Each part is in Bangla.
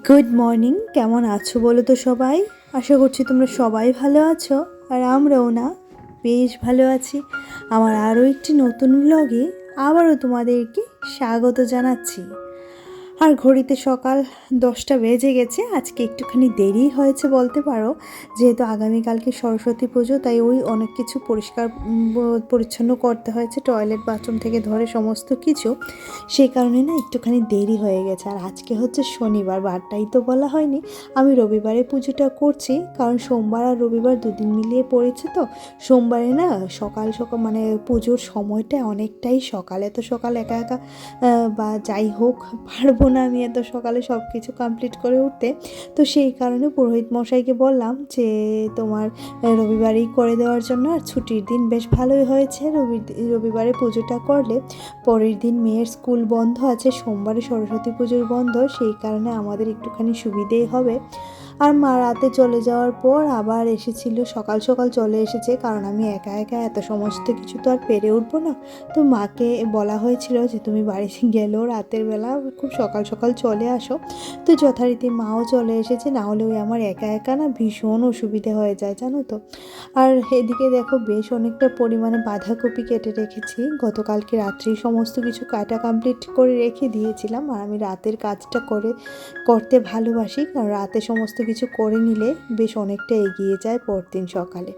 Good morning. কেমন আছো বলো তো সবাই? আশা করছি তোমরা সবাই ভালো আছো, আর আমরাও না বেশ ভালো আছি। আমার আরও একটি নতুন ব্লগে আবারও তোমাদেরকে স্বাগত জানাচ্ছি। আর ঘড়িতে সকাল 10টা বেজে গেছে। আজকে একটুখানি দেরি হয়েছে বলতে পারো, যেহেতু আগামীকালকে সরস্বতী পুজো, তাই ওই অনেক কিছু পরিষ্কার পরিচ্ছন্ন করতে হয়েছে, টয়লেট বাথরুম থেকে ধরে সমস্ত কিছু। সেই কারণে না একটুখানি দেরি হয়ে গেছে। আর আজকে হচ্ছে শনিবার, বারটাই তো বলা হয়নি। আমি রবিবারে পুজোটা করছি, কারণ সোমবার আর রবিবার দুদিন মিলিয়ে পড়েছে। তো সোমবারে না সকাল সকাল মানে পুজোর সময়টা অনেকটাই সকালে, তো সকাল একা একা বা যাই হোক পারবো না আমি এত সকালে সব কিছু কমপ্লিট করে উঠতে। তো সেই কারণে পুরোহিত মশাইকে বললাম যে তোমার রবিবারেই করে দেওয়ার জন্য। আর ছুটির দিন বেশ ভালোই হয়েছে, রবিবারে পুজোটা করলে পরের দিন মেয়ের স্কুল বন্ধ আছে, সোমবারে সরস্বতী পুজোর বন্ধ, সেই কারণে আমাদের একটুখানি সুবিধেই হবে। আর মা রাতে চলে যাওয়ার পর আবার এসেছিল, সকাল সকাল চলে এসেছে, কারণ আমি একা একা এত সমস্ত কিছু তো আর পেরে উঠবো না। তো মাকে বলা হয়েছিল যে তুমি বাড়িতে গেলেও রাতের বেলা খুব সকাল সকাল চলে আসো। তো যথারীতি মাও চলে এসেছে, না হলে ওই আমার একা একা না ভীষণ অসুবিধে হয়ে যায় জানো তো। আর এদিকে দেখো বেশ অনেকটা পরিমাণে বাঁধাকপি কেটে রেখেছি, গতকালকে রাত্রেই সমস্ত কিছু কাটা কমপ্লিট করে রেখে দিয়েছিলাম। আর আমি রাতের কাজটা করতে ভালোবাসি, কারণ রাতে সমস্ত কিছু করে নিলে বেশ অনেকটা এগিয়ে যায় পরদিন সকালে।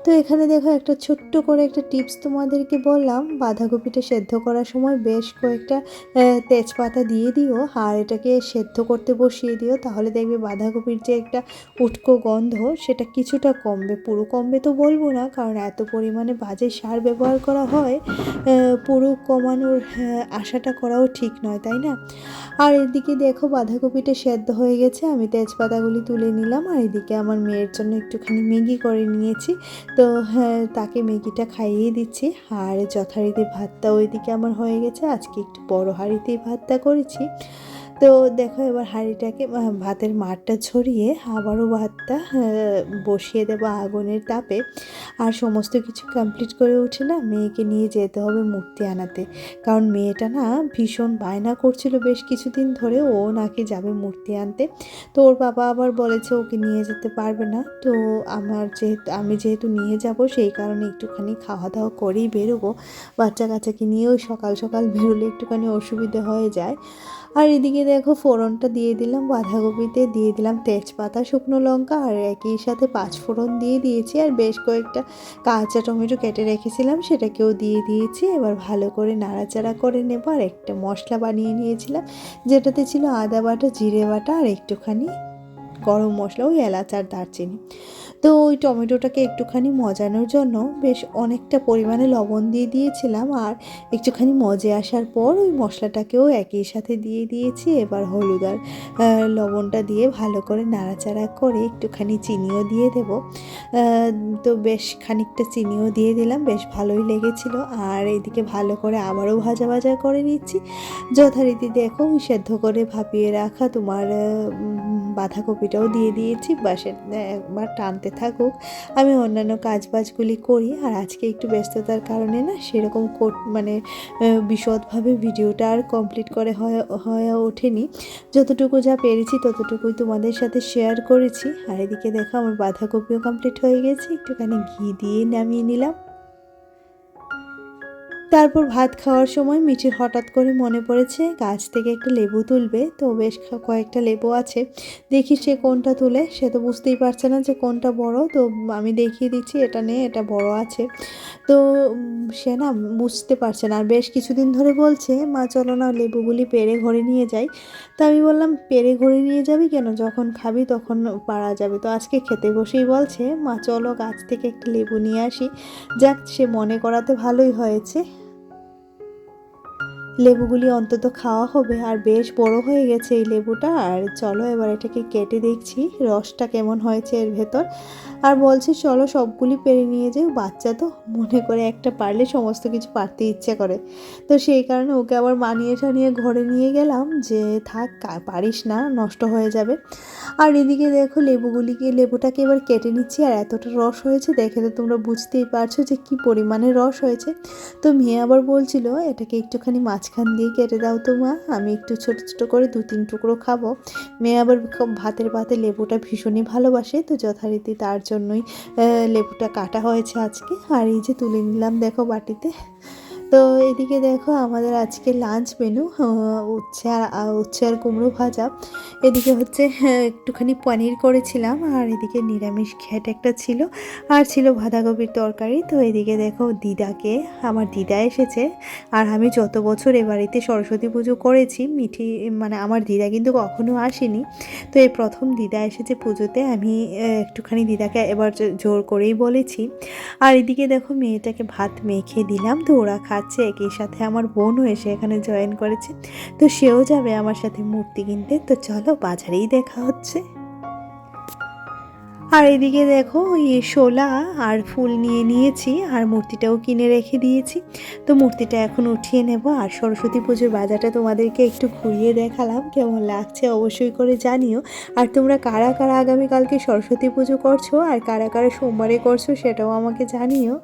তো এখানে দেখো একটা ছোট্ট করে একটা টিপস তোমাদেরকে বললাম, বাঁধাকপিটা সেদ্ধ করার সময় বেশ কয়েকটা তেজপাতা দিয়ে দিও, আর এটাকে সেদ্ধ করতে বসিয়ে দিও, তাহলে দেখবে বাঁধাকপির যে একটা উটকো গন্ধ সেটা কিছুটা কমবে। পুরো কমবে তো বলবো না, কারণ এত পরিমাণে বাজে সার ব্যবহার করা হয়, পুরো কমানোর আশাটা করাও ঠিক নয়, তাই না? আর এদিকে দেখো বাঁধাকপিটা সেদ্ধ হয়ে গেছে, আমি তেজপাতাগুলি তুলে নিলাম। আর এদিকে আমার মেয়ের জন্য একটুখানি ম্যাগি করে নিয়েছি, তো হ্যাঁ তাকে ম্যাগিটা খাইয়ে দিচ্ছি। আর যথারীতি ভাতটা ওইদিকে আমার হয়ে গেছে, আজকে একটু বড় হাঁড়িতেই ভাতটা করেছি। তো দেখো এবার হাঁড়িটাকে ভাতের মারটা ঝরিয়ে আবারও ভাতটা বসিয়ে দেবো আগুনের তাপে। আর সমস্ত কিছু কমপ্লিট করে উঠে না মেয়েকে নিয়ে যেতে হবে মূর্তি আনাতে, কারণ মেয়েটা না ভীষণ বায়না করছিল বেশ কিছুদিন ধরে, ও নাকি যাবে মূর্তি আনতে। তো ওর বাবা আবার বলেছে ওকে নিয়ে যেতে পারবে না। তো আমি যেহেতু নিয়ে যাব, সেই কারণে একটুখানি খাওয়া দাওয়া করেই বেরোবো। বাচ্চা কাচ্চাকে নিয়েও সকাল সকাল বেরোলে একটুখানি অসুবিধে হয়ে যায়। আর এদিকে দেখো ফোড়নটা দিয়ে দিলাম, বাঁধাকপিতে দিয়ে দিলাম তেজপাতা, শুকনো লঙ্কা, আর একই সাথে 5 ফোড়ন দিয়ে দিয়েছি। আর বেশ কয়েকটা কাঁচা টমেটো কেটে রেখেছিলাম সেটাকেও দিয়ে দিয়েছি। এবার ভালো করে নাড়াচাড়া করে নেব। আর একটা মশলা বানিয়ে নিয়েছিলাম, যেটাতে ছিল আদা বাটা, জিরে বাটা, আর একটুখানি গরম মশলা, ওই এলাচ আর দারচিনি। তো ওই টমেটোটাকে একটুখানি মজানোর জন্য বেশ অনেকটা পরিমাণে লবণ দিয়ে দিয়েছিলাম। আর একটুখানি মজে আসার পর ওই মশলাটাকেও একই সাথে দিয়ে দিয়েছি। এবার হলুদ আর লবণটা দিয়ে ভালো করে নাড়াচাড়া করে একটুখানি চিনিও দিয়ে দেব। তো বেশ খানিকটা চিনিও দিয়ে দিলাম, বেশ ভালোই লেগেছিল। আর এদিকে ভালো করে আবারও ভাজা ভাজা করে নিচ্ছি। যথারীতি দেখো সেদ্ধ করে ভাপিয়ে রাখা তোমার বাঁধাকপিটাও দিয়ে দিয়েছি, বাসে একবার টানতে থাকুক, আমি অন্যান্য কাজবাজগুলি করি। আর আজকে একটু ব্যস্ততার কারণে না সেরকম মানে বিশদভাবে ভিডিওটা আর কমপ্লিট করে হয়ে ওঠেনি। যতটুকু যা পেরেছি ততটুকুই তোমাদের সাথে শেয়ার করেছি। আর এদিকে দেখো আমার বাঁধাকপিও কমপ্লিট হয়ে গেছে, একটুখানি ঘি দিয়ে নামিয়ে নিলাম। তারপর ভাত খাওয়ার সময় মিঠির হঠাৎ করে মনে পড়েছে গাছ থেকে একটা লেবু তুলবে, তো বেশ কয়েকটা লেবু আছে, দেখি সে কোনটা তুলে। সে তো বুঝতেই পারছে না যে কোনটা বড়, তো আমি দেখিয়ে দিচ্ছি এটা নে, এটা বড় আছে। তো সে না বুঝতে পারছে না, আর বেশ কিছুদিন ধরে বলছে মা চলো না লেবুগুলি পেড়ে ঘরে নিয়ে যাই। তো আমি বললাম পেড়ে ঘরে নিয়ে যাবি কেন, যখন খাবি তখন পারা যাবে। তো আজকে খেতে বসেই বলছে মা চলো গাছ থেকে একটা লেবু নিয়ে আসি। যাক, সে মনে করাতে ভালোই হয়েছে, লেবুগুলি অন্তত খাওয়া হবে। আর বেশ বড় হয়ে গেছে এই লেবুটা। আর চলো এবার এটাকে কেটে দেখছি রসটা কেমন হয়েছে এর ভেতর। আর বলছে চলো সবগুলি পেরে নিয়ে যাই, বাচ্চা তো মনে করে একটা পারলে সমস্ত কিছু পারতে ইচ্ছে করে। তো সেই কারণে ওকে আবার মানিয়ে টানিয়ে ঘরে নিয়ে গেলাম যে থাক পারিস না, নষ্ট হয়ে যাবে। আর এদিকে দেখো লেবুটাকে এবার কেটে নিচ্ছি। আর এতটা রস হয়েছে দেখে তো তোমরা বুঝতেই পারছো যে কি পরিমাণে রস হয়েছে। তো মেয়ে আবার বলছিল এটাকে একটুখানি মাছ মাঝখান দিয়ে কেটে দাও তো মা, আমি একটু ছোট ছোট করে 2-3 টুকরো খাবো। মেয়ে আবার ভাতের পাতে লেবুটা ভীষণই ভালোবাসে, তো যথারীতি তার জন্যই লেবুটা কাটা হয়েছে আজকে। আর এই যে তুলে নিলাম দেখো বাটিতে। তো এদিকে দেখো আমাদের আজকে লাঞ্চ মেনু উচ্ছে আর কুমড়ো ভাজা। এদিকে হচ্ছে একটুখানি পনির করেছিলাম, আর এদিকে নিরামিষ ঘ্যাট একটা ছিল, আর ছিল বাঁধাকপির তরকারি। তো এদিকে দেখো আমার দিদা এসেছে। আর আমি যত বছর এ বাড়িতে সরস্বতী পুজো করেছি, মানে আমার দিদা কিন্তু কখনো আসেনি। তো এই প্রথম দিদা এসেছে পুজোতে। আমি একটুখানি দিদাকে এবার জোর করেই বলেছি। আর এদিকে দেখো মেয়েটাকে ভাত মেখে দিলাম, তো ওরা খাচ্ছে। একই সাথে আমার বোনও এসে এখানে জয়েন করেছে, তো সেও যাবে আমার সাথে মূর্তি কিনতে। তো চলো বাজারেই দেখা হচ্ছে। আর এদিকে দেখো শোলা আর ফুল নিয়ে নিয়েছি, আর মূর্তিটাও কিনে রেখে দিয়েছি। তো মূর্তিটা এখন উঠিয়ে নেব। আর সরস্বতী পুজোর বাজারটা তোমাদেরকে একটু ঘুরিয়ে দেখালাম, কেমন লাগছে অবশ্যই করে জানিও। আর তোমরা কারা কারা আগামীকালকে সরস্বতী পুজো করছো আর কারা কারা সোমবারে করছো সেটাও আমাকে জানিও।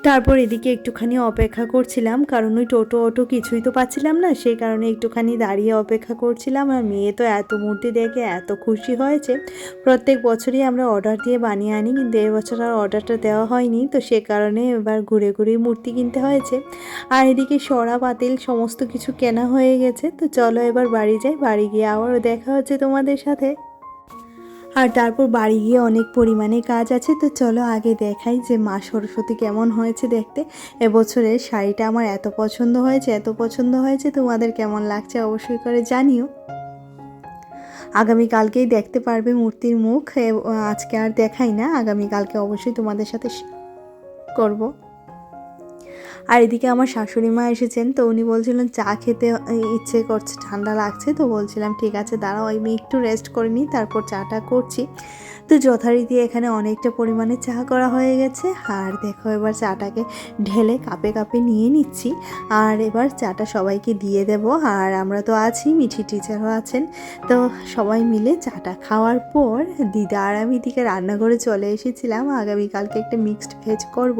তারপর এদিকে একটুখানি অপেক্ষা করছিলাম, কারণ ওই টোটো অটো কিছুই তো পাচ্ছিলাম না, সেই কারণে একটুখানি দাঁড়িয়ে অপেক্ষা করছিলাম। আর মেয়ে তো এত মূর্তি দেখে এত খুশি হয়েছে। প্রত্যেক বছরই আমরা অর্ডার দিয়ে বানিয়ে আনি, কিন্তু এবছর আর অর্ডারটা দেওয়া হয়নি, তো সে কারণে এবার ঘুরে ঘুরেই মূর্তি কিনতে হয়েছে। আর এদিকে সরা পাতিল সমস্ত কিছু কেনা হয়ে গেছে। তো চলো এবার বাড়ি যাই, বাড়ি গিয়ে আবারও দেখা হচ্ছে তোমাদের সাথে। আর তারপর বাড়ি গিয়ে অনেক পরিমাণে কাজ আছে। তো চলো আগে দেখাই যে মা সরস্বতী কেমন হয়েছে দেখতে। এবছরের শাড়িটা আমার এত পছন্দ হয়েছে, তোমাদের কেমন লাগছে অবশ্যই করে জানিও। আগামীকালকেই দেখতে পারবে মূর্তির মুখ, আজকে আর দেখাই না, আগামীকালকে অবশ্যই তোমাদের সাথে করব। আর এদিকে আমার শাশুড়ি মা এসেছেন, তো উনি বলছিলেন চা খেতে ইচ্ছে করছে, ঠান্ডা লাগছে। তো বলছিলাম ঠিক আছে দাঁড়াও আমি একটু রেস্ট করে নিই, তারপর চাটা করছি। তো যথারীতি এখানে অনেকটা পরিমাণে চা করা হয়ে গেছে। আর দেখো এবার চাটাকে ঢেলে কাপে কাপে নিয়ে নিচ্ছি। আর এবার চাটা সবাইকে দিয়ে দেব। আর আমরা তো আছি, মিঠি টিচারও আছেন। তো সবাই মিলে চাটা খাওয়ার পর দিদা আর আমি দিকে রান্নাঘরে চলে এসেছিলাম। আগামীকালকে একটা মিক্সড ভেজ করব।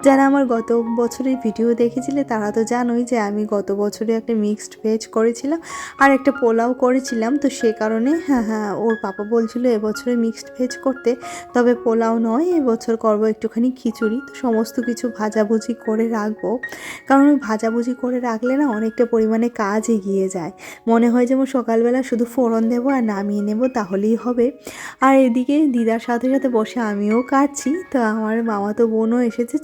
যারা আমার গত বছরের ভিডিও দেখেছিলে তারা তো জানোই যে আমি গত বছরে একটা মিক্সড ভেজ করেছিলাম আর একটা পোলাও করেছিলাম। তো সে কারণে ওর পাপা বলছিল এবছরে মিক্সড ভেজ করতে, তবে পোলাও নয়, এবছর করব একটুখানি খিচুড়ি। তো সমস্ত কিছু ভাজাভুজি করে রাখবো, কারণ ওই ভাজাভুজি করে রাখলে না অনেকটা পরিমাণে কাজ এগিয়ে যায়। মনে হয় যেমন সকালবেলা শুধু ফোড়ন দেবো আর নামিয়ে নেব, তাহলেই হবে। আর এদিকে দিদার সাথে সাথে বসে আমিও কাটছি। তো আমার মামাতো বোনও এসেছে,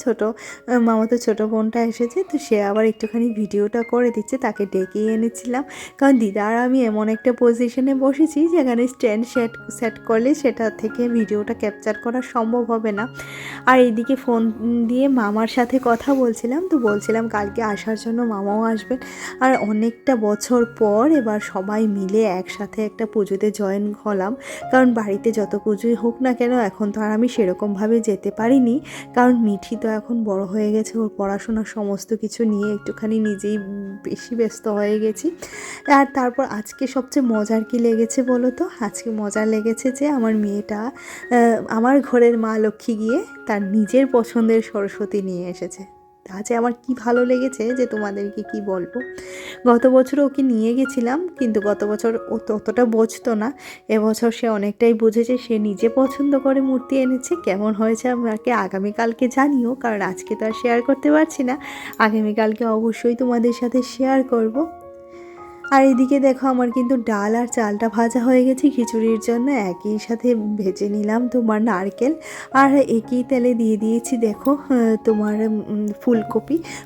মামাতো ছোটো বোনটা এসেছে। তো সে আবার একটুখানি ভিডিওটা করে দিচ্ছে, তাকে ডেকেই এনেছিলাম। কারণ দিদা আর আমি এমন একটা পজিশনে বসেছি যেখানে স্ট্যান্ড সেট করলে সেটা থেকে ভিডিওটা ক্যাপচার করা সম্ভব হবে না। আর এইদিকে ফোন দিয়ে মামার সাথে কথা বলছিলাম, তো বলছিলাম কালকে আসার জন্য মামাও আসবেন। আর অনেকটা বছর পর এবার সবাই মিলে একসাথে একটা পুজোতে জয়েন হলাম। কারণ বাড়িতে যত পুজোই হোক না কেন এখন তো আর আমি সেরকমভাবে যেতে পারিনি, কারণ মিঠি তো এখন বড় হয়ে গেছে, ওর পড়াশোনার সমস্ত কিছু নিয়ে একটুখানি নিজেই বেশি ব্যস্ত হয়ে গেছি। আর তারপর আজকে সবচেয়ে মজার কি লেগেছে বলো তো? আজকে মজা লেগেছে যে আমার মেয়েটা আমার ঘরের মা লক্ষ্মী গিয়ে তার নিজের পছন্দের সরস্বতী নিয়ে এসেছে। তা যে আমার কি ভালো লেগেছে যে তোমাদেরকে কি বলবো। গত বছর ওকে নিয়ে গেছিলাম, কিন্তু গত বছর ও ততটা বুঝতো না। এবছর সে অনেকটাই বুঝেছে, সে নিজে পছন্দ করে মূর্তি এনেছে। কেমন হয়েছে আমাকে আগামীকালকে জানিও, কারণ আজকে তো আর শেয়ার করতে পারছি না। আগামীকালকে অবশ্যই তোমাদের সাথে শেয়ার করব। আর এদিকে দেখো আমার কিন্তু ডাল আর চালটা ভাজা হয়ে গেছে খিচুড়ির জন্য। একই সাথে ভেজে নিলাম তোমার নারকেল, আর একই তেলে দিয়ে দিয়েছি দেখো তোমার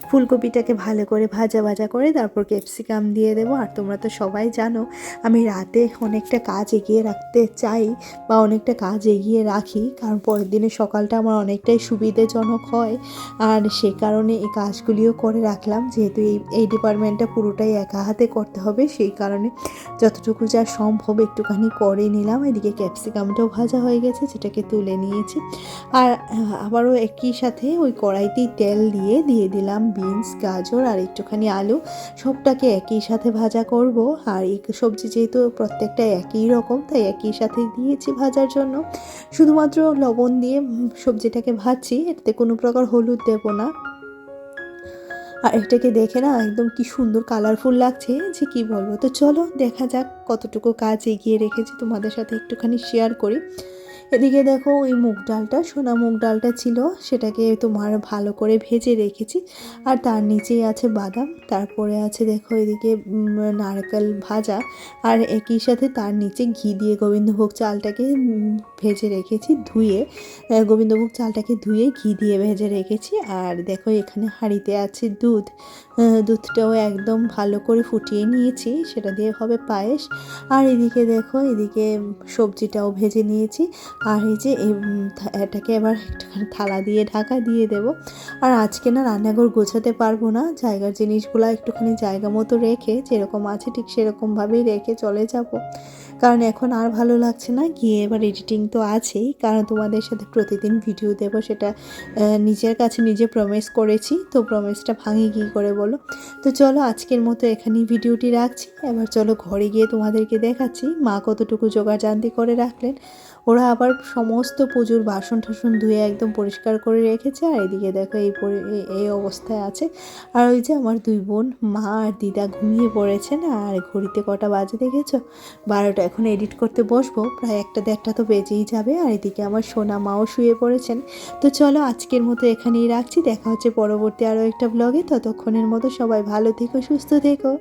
ফুলকপিটাকে ভালো করে ভাজা ভাজা করে তারপর ক্যাপসিকাম দিয়ে দেবো। আর তোমরা তো সবাই জানো আমি রাতে অনেকটা কাজ এগিয়ে রাখতে চাই বা অনেকটা কাজ এগিয়ে রাখি, কারণ পরের দিনে সকালটা আমার অনেকটাই সুবিধাজনক হয়। আর সে কারণে এই কাজগুলিও করে রাখলাম, যেহেতু এই ডিপার্টমেন্টটা পুরোটাই একা হাতে করতে হবে, সেই কারণে যতটুকু যা সম্ভব একটুখানি করে নিলাম। এদিকে ক্যাপসিকামটাও ভাজা হয়ে গেছে, যেটাকে তুলে নিয়েছি। আর আবারও একই সাথে ওই কড়াইতেই তেল দিয়ে দিলাম বিনস, গাজর আর একটুখানি আলু, সবটাকে একই সাথে ভাজা করব। আর এই সবজি যেহেতু প্রত্যেকটা একই রকম, তাই একই সাথে দিয়েছি ভাজার জন্য। শুধুমাত্র লবণ দিয়ে সবজিটাকে ভাজছি, এতে কোনো প্রকার হলুদ দেব না। আর এটাকে দেখে না একদম কি সুন্দর কালারফুল লাগছে যে কি বলবো। তো চলো দেখা যাক কতটুকু কাজ এগিয়ে রেখেছি, তোমাদের সাথে একটুখানি শেয়ার করি। এদিকে দেখো ওই মুগ ডালটা, সোনা মুগ ডালটা ছিল, সেটাকে তোমার ভালো করে ভেজে রেখেছি। আর তার নিচেই আছে বাদাম, তারপরে আছে দেখো এদিকে নারকেল ভাজা, আর একই সাথে তার নিচে ঘি দিয়ে গোবিন্দভোগ চালটাকে ভেজে রেখেছি ধুয়ে। গোবিন্দভোগ চালটাকে ধুয়ে ঘি দিয়ে ভেজে রেখেছি। আর দেখো এখানে হাঁড়িতে আছে দুধ, দুধটাও একদম ভালো করে ফুটিয়ে নিয়েছি, সেটা দিয়ে হবে পায়েস। আর এদিকে দেখো এদিকে সবজিটাও ভেজে নিয়েছি। আর এই যে এটাকে এবার একটুখানি থালা দিয়ে ঢাকা দিয়ে দেব। আর আজকে না রান্নাঘর গোছাতে পারবো না, জায়গার জিনিসগুলো একটুখানি জায়গা মতো রেখে যেরকম আছে ঠিক সেরকমভাবেই রেখে চলে যাব, কারণ এখন আর ভালো লাগছে না। গিয়ে এবার এডিটিং তো আছেই, কারণ তোমাদের সাথে প্রতিদিন ভিডিও দেব, সেটা নিজের কাছে নিজে প্রমিস করেছি, তো প্রমিসটা ভাঙি কী করে বলো। তো চলো আজকের মতো এখানেই ভিডিওটি রাখছি। এবার চলো ঘরে গিয়ে তোমাদেরকে দেখাচ্ছি মা কতটুকু জোগাড়জান্তি করে রাখলেন। ওরা আবার সমস্ত পুজোর বাসন টাসন ধুয়ে একদম পরিষ্কার করে রেখেছে। আর এদিকে দেখো এই অবস্থায় আছে। আর ওই যে আমার দুই বোন মা আর দিদা ঘুমিয়ে পড়েছেন। আর ঘড়িতে কটা বাজে দেখেছো? 12টা। এখন এডিট করতে বসবো, প্রায় 1-1:30 তো বেজেই যাবে। আর এদিকে আমার সোনা মাও শুয়ে পড়েছেন। তো চলো আজকের মতো এখানেই রাখছি, দেখা হচ্ছে পরবর্তী আরও একটা ব্লগে। ততক্ষণের মতো সবাই ভালো থেকো, সুস্থ থেকো।